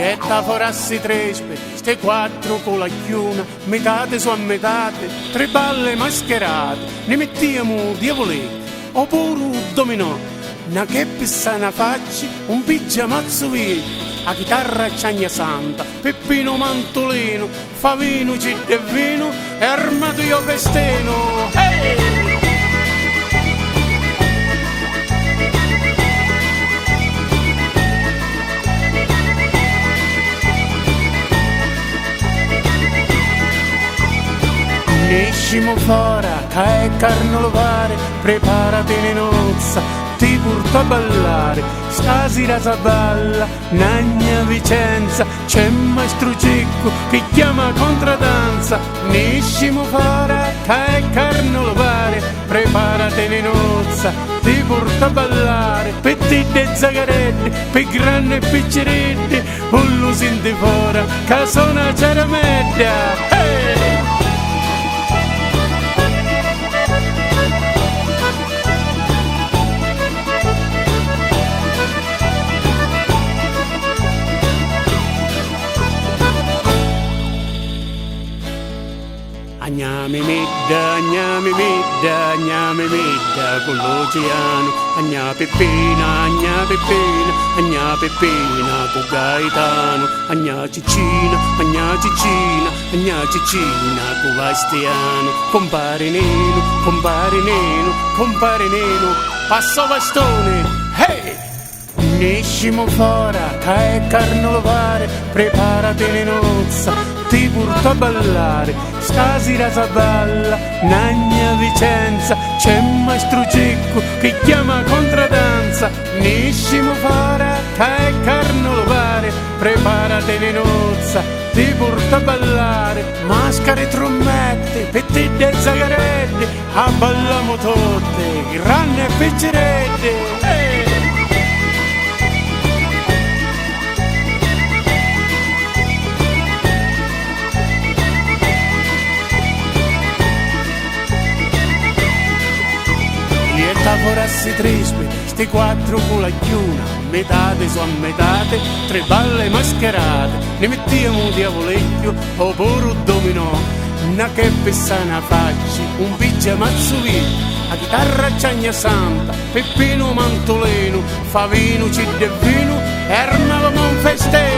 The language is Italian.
Lietta forassi tre ste quattro con la chiuna, metate su a metate, tre balle mascherate, ne mettiamo diavoletti, oppure un dominò, una cheppa sana faccia, un pigiamazzo vecchio, a chitarra ciagna santa, Peppino Mantolino, Favino Cidde e Vino e armato io festeno. Hey! Escimo fuori, che è carnalovare, preparati le nozze, ti porto a ballare, stasera si balla, Nagna Vicenza, c'è maestro Cicco che chiama contradanza. Escimo fuori, che è carnalovare, preparati le nozze, ti porto a ballare, pettine e zagaretti, per grandi e picceretti, un lo senti fuori, che sono ciaramedda. Hey! Agnami midda, con l'oceano, agna Peppina, con Gaetano, agna Ciccina, con Bastiano, compare Neno, passo bastone, hey! Escimo fuori, che è carnalovare, preparati le nozze, ti porto a ballare, stasera si balla, Nagna Vicenza, c'è maestro Cicco che chiama contradanza. Escimo fuori, che è carnalovare, preparati le nozze, ti porto a ballare, maschere e trombette, pettine e zagaretti, a balliamo tutte, grandi e picceretti. Hey! Forassi tre sti quattro con la chiuna, metate su a metate, tre balle mascherate, ne mettiamo un diavolecchio, oppure un dominò, una cheppa sana faccia, un pigiamazzo vecchio, a chitarra ciagna santa, Peppino Mantolino, Favino Cidde e Vino e armavamo un festino.